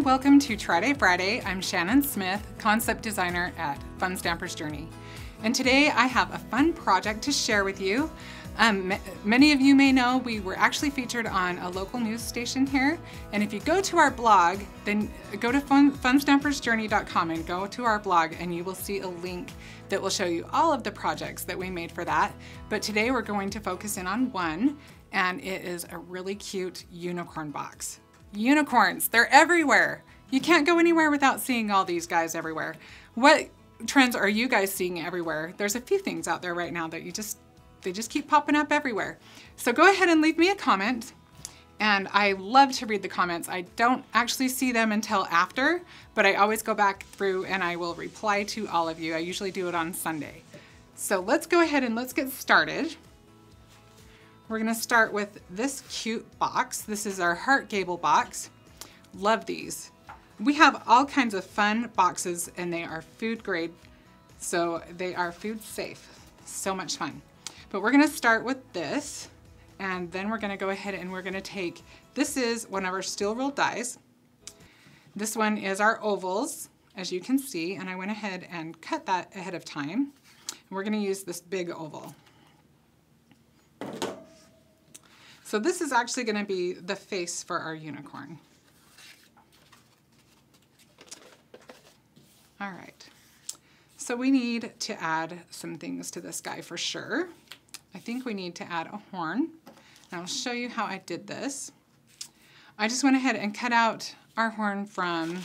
and welcome to TryDay Friday. I'm Shannon Smith, Concept Designer at Fun Stamper's Journey. And today I have a fun project to share with you. Many of you may know we were actually featured on a local news station here. And if you go to our blog, then go to funstampersjourney.com and go to our blog and you will see a link that will show you all of the projects that we made for that. But today we're going to focus in on one, and it is a really cute unicorn box. Unicorns, they're everywhere. You can't go anywhere without seeing all these guys everywhere. What trends are you guys seeing everywhere? There's a few things out there right now that they just keep popping up everywhere. So go ahead and leave me a comment. And I love to read the comments. I don't actually see them until after, but I always go back through and I will reply to all of you. I usually do it on Sunday. So let's go ahead and let's get started. We're gonna start with this cute box. This is our heart gable box. Love these. We have all kinds of fun boxes and they are food grade, so they are food safe. So much fun. But we're gonna start with this, and then we're gonna go ahead and we're gonna take, this is one of our steel rolled dies. This one is our ovals, as you can see, and I went ahead and cut that ahead of time. And we're gonna use this big oval. So this is actually going to be the face for our unicorn. All right, so we need to add some things to this guy for sure. I think we need to add a horn, and I'll show you how I did this. I just went ahead and cut out our horn from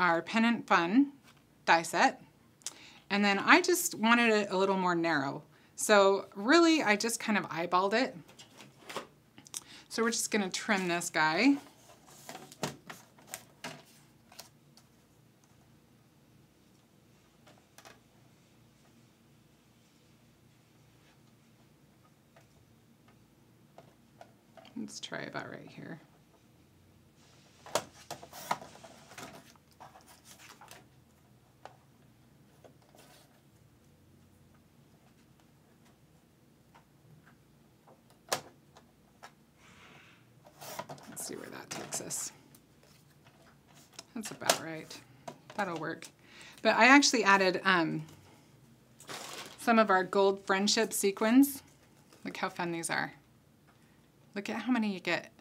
our Pennant Fun die set, and then I just wanted it a little more narrow. So really, I just kind of eyeballed it. So we're just gonna trim this guy. Let's try about right here. See where that takes us. That's about right. That'll work. But I actually added some of our gold friendship sequins. Look how fun these are. Look at how many you get.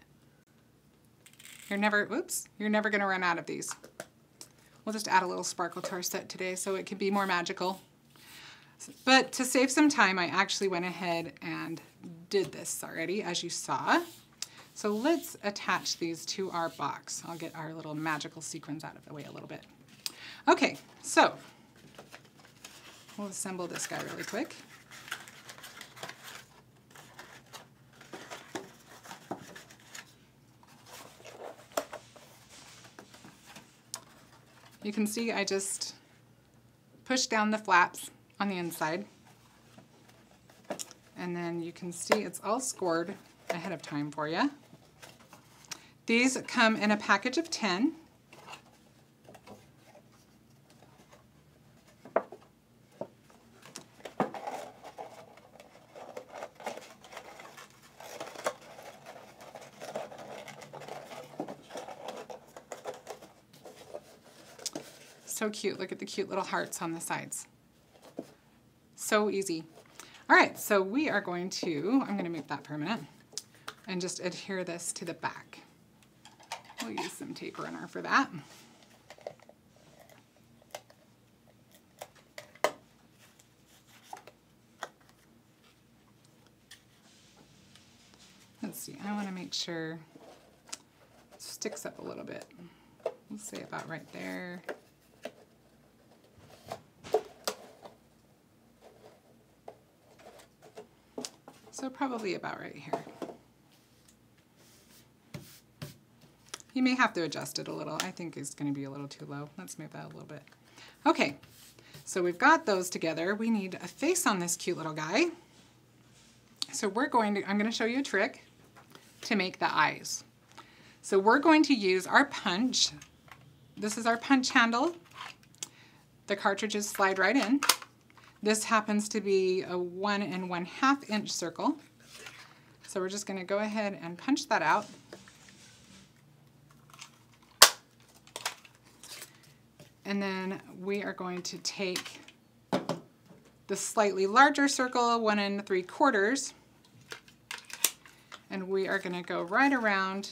You're never gonna run out of these. We'll just add a little sparkle to our set today so it can be more magical. But to save some time, I actually went ahead and did this already, as you saw. So let's attach these to our box. I'll get our little magical sequins out of the way a little bit. Okay, so we'll assemble this guy really quick. You can see I just pushed down the flaps on the inside. And then you can see it's all scored ahead of time for you. These come in a package of 10. So cute. Look at the cute little hearts on the sides. So easy. All right, so we are going to, I'm going to make that permanent and just adhere this to the back. We'll use some tape runner for that. Let's see, I want to make sure it sticks up a little bit. We'll say about right there. So probably about right here. You may have to adjust it a little. I think it's going to be a little too low. Let's move that a little bit. Okay, so we've got those together. We need a face on this cute little guy. So I'm going to show you a trick to make the eyes. So we're going to use our punch. This is our punch handle. The cartridges slide right in. This happens to be a 1 1/2 inch circle. So we're just going to go ahead and punch that out. And then we are going to take the slightly larger circle, 1 3/4, and we are going to go right around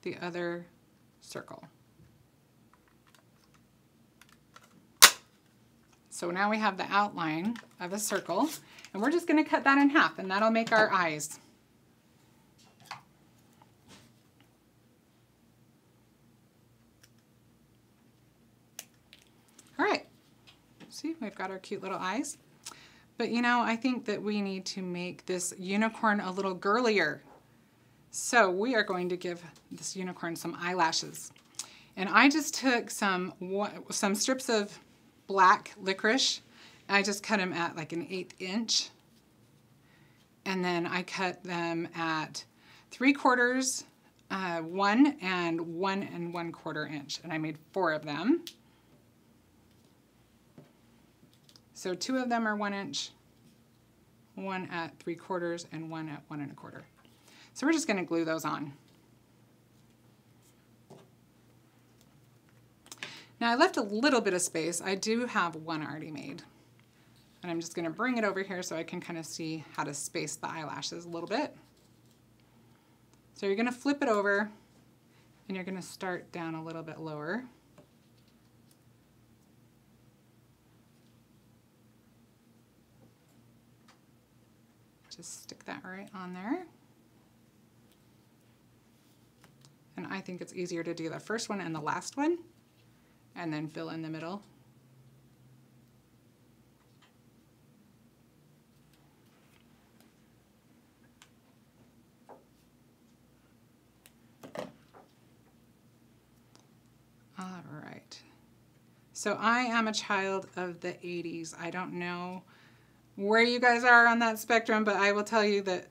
the other circle. So now we have the outline of a circle, and we're just going to cut that in half, and that'll make our eyes. All right, see, we've got our cute little eyes. But you know, I think that we need to make this unicorn a little girlier. So we are going to give this unicorn some eyelashes. And I just took some strips of black licorice. I just cut them at like an 1/8 inch. And then I cut them at 3/4, 1 and 1 1/4 inch. And I made 4 of them. So 2 of them are 1 inch, 1 at 3/4, and 1 at 1 1/4. So we're just going to glue those on. Now I left a little bit of space. I do have one already made. And I'm just going to bring it over here so I can kind of see how to space the eyelashes a little bit. So you're going to flip it over and you're going to start down a little bit lower. Just stick that right on there. And I think it's easier to do the first one and the last one, and then fill in the middle. All right. So I am a child of the 80s. I don't know where you guys are on that spectrum, but I will tell you that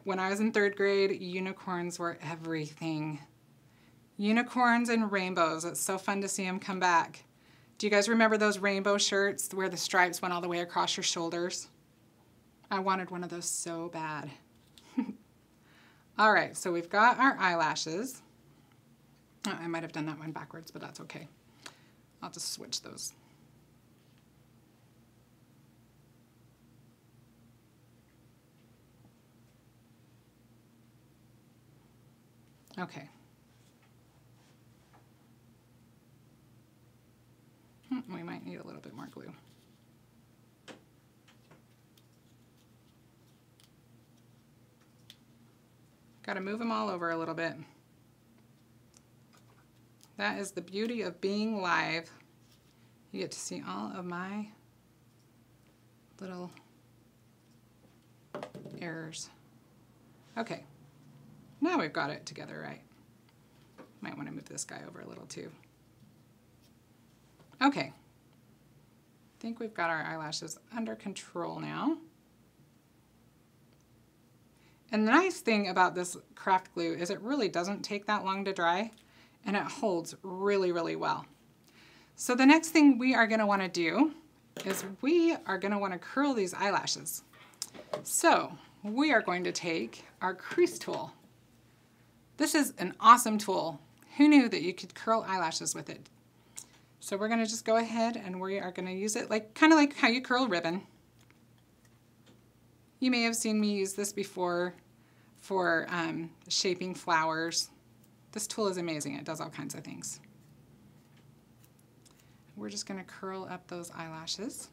when I was in 3rd grade, unicorns were everything. Unicorns and rainbows. It's so fun to see them come back. Do you guys remember those rainbow shirts where the stripes went all the way across your shoulders? I wanted one of those so bad. All right, so we've got our eyelashes. Oh, I might have done that one backwards, but that's okay. I'll just switch those. Okay. We might need a little bit more glue. Got to move them all over a little bit. That is the beauty of being live. You get to see all of my little errors. Okay, now we've got it together right. Might want to move this guy over a little too. Okay, I think we've got our eyelashes under control now. And the nice thing about this craft glue is it really doesn't take that long to dry, and it holds really, really well. So the next thing we are going to want to do is we are going to want to curl these eyelashes. So we are going to take our crease tool. This is an awesome tool. Who knew that you could curl eyelashes with it? So we're going to just go ahead and we are going to use it like kind of like how you curl ribbon. You may have seen me use this before for shaping flowers. This tool is amazing. It does all kinds of things. We're just going to curl up those eyelashes.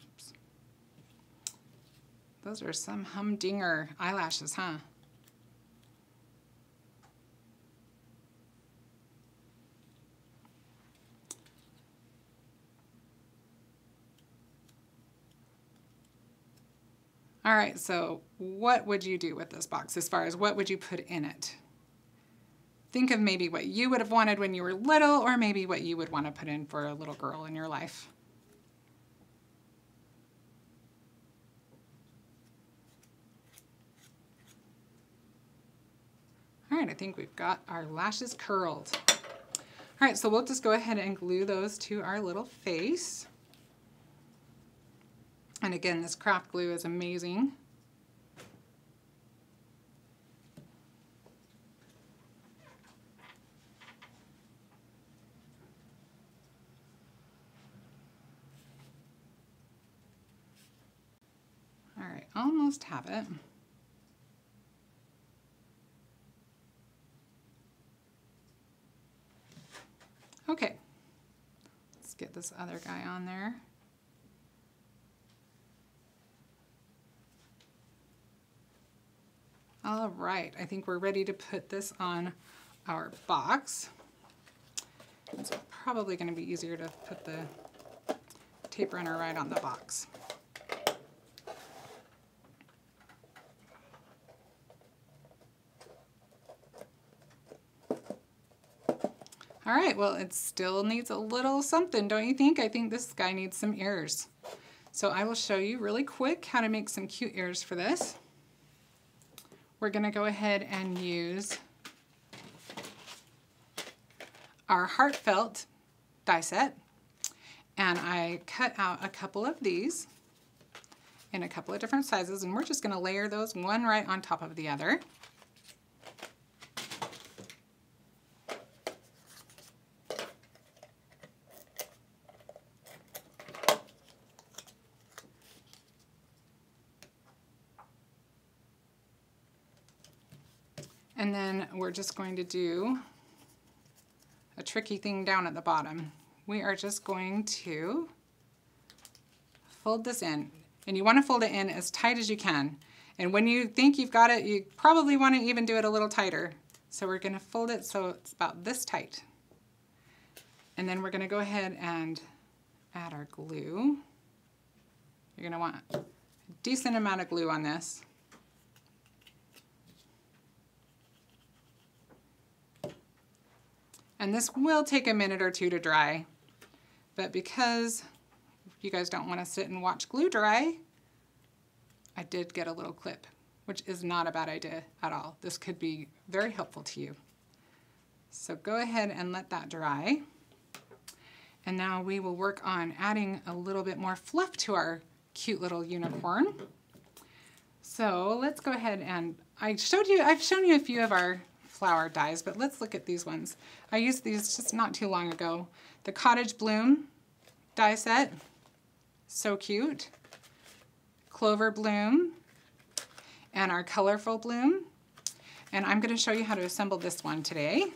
Oops. Those are some humdinger eyelashes, huh? All right, so what would you do with this box as far as what would you put in it? Think of maybe what you would have wanted when you were little, or maybe what you would want to put in for a little girl in your life. All right, I think we've got our lashes curled. All right, so we'll just go ahead and glue those to our little face. And again, this craft glue is amazing. almost have it. Okay, let's get this other guy on there. All right, I think we're ready to put this on our box. It's probably going to be easier to put the tape runner right on the box. All right, well, it still needs a little something, don't you think? I think this guy needs some ears. So I will show you really quick how to make some cute ears for this. We're going to go ahead and use our heartfelt die set. And I cut out a couple of these in a couple of different sizes, and we're just going to layer those one right on top of the other. And then we're just going to do a tricky thing down at the bottom. We are just going to fold this in. And you want to fold it in as tight as you can. And when you think you've got it, you probably want to even do it a little tighter. So we're going to fold it so it's about this tight. And then we're going to go ahead and add our glue. You're going to want a decent amount of glue on this. And this will take a minute or two to dry, but because you guys don't want to sit and watch glue dry, I did get a little clip, which is not a bad idea at all. This could be very helpful to you. So go ahead and let that dry. And now we will work on adding a little bit more fluff to our cute little unicorn. So let's go ahead and I've shown you a few of our flower dies, but let's look at these ones. I used these just not too long ago. The Cottage Bloom die set, so cute. Clover Bloom, and our Colorful Bloom. And I'm going to show you how to assemble this one today.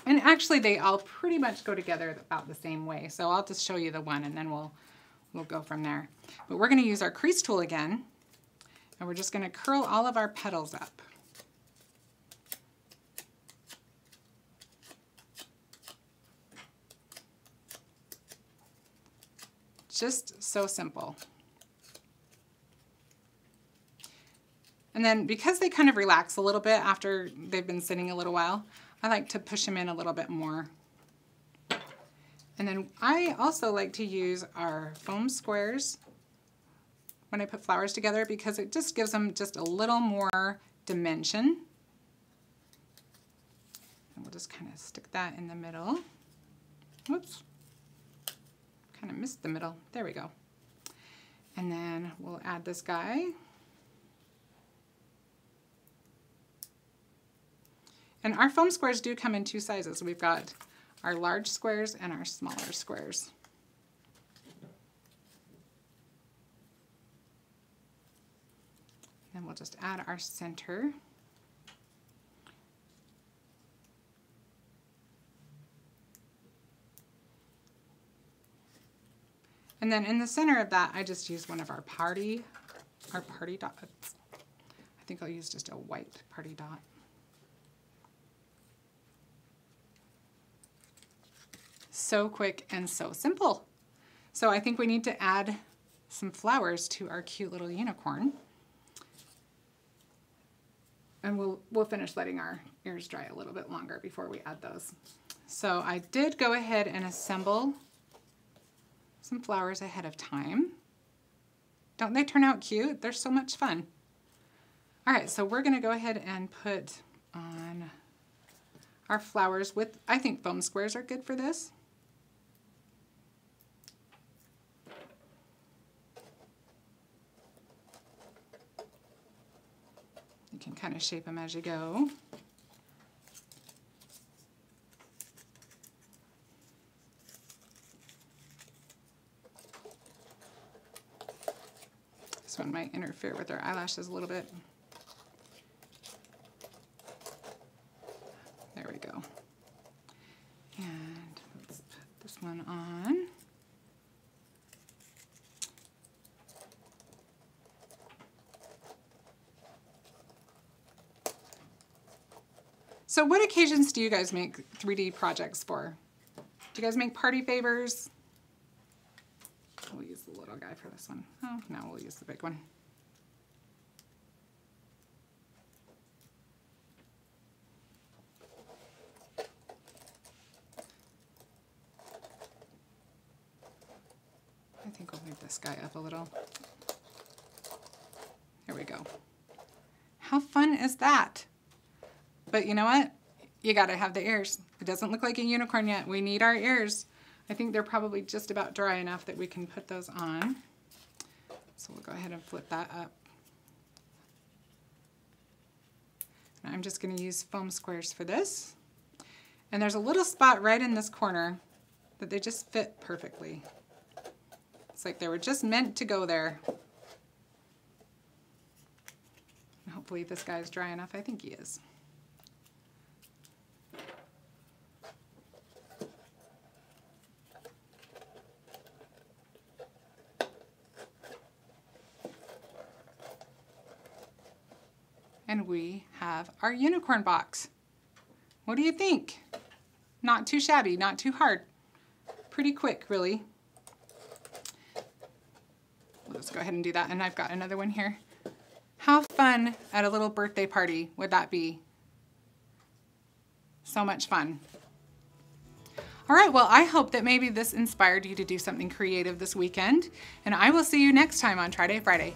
And actually they all pretty much go together about the same way. So I'll just show you the one and then we'll go from there. But we're going to use our crease tool again, and we're just going to curl all of our petals up. Just so simple. And then because they kind of relax a little bit after they've been sitting a little while, I like to push them in a little bit more. And then I also like to use our foam squares when I put flowers together because it just gives them just a little more dimension. And we'll just kind of stick that in the middle. Whoops. Kind of missed the middle. There we go. And then we'll add this guy. And our foam squares do come in two sizes. We've got our large squares and our smaller squares. Then we'll just add our center. And then in the center of that, I just use one of our party dots. I think I'll use just a white party dot. So quick and so simple. So I think we need to add some flowers to our cute little unicorn. And we'll finish letting our ears dry a little bit longer before we add those. So I did go ahead and assemble some flowers ahead of time. Don't they turn out cute? They're so much fun. All right, so we're gonna go ahead and put on our flowers with, I think foam squares are good for this. You can kind of shape them as you go. So one might interfere with our eyelashes a little bit. There we go. And let's put this one on. So what occasions do you guys make 3D projects for? Do you guys make party favors? We'll use the little guy for this one. Oh, no, we'll use the big one. I think we'll move this guy up a little. Here we go. How fun is that? But you know what? You gotta have the ears. It doesn't look like a unicorn yet. We need our ears. I think they're probably just about dry enough that we can put those on. So we'll go ahead and flip that up. And I'm just gonna use foam squares for this. And there's a little spot right in this corner that they just fit perfectly. It's like they were just meant to go there. And hopefully this guy's dry enough. I think he is. And we have our unicorn box. What do you think? Not too shabby, not too hard. Pretty quick, really. Let's go ahead and do that. And I've got another one here. How fun at a little birthday party would that be? So much fun. All right, well, I hope that maybe this inspired you to do something creative this weekend. And I will see you next time on TryDay Friday.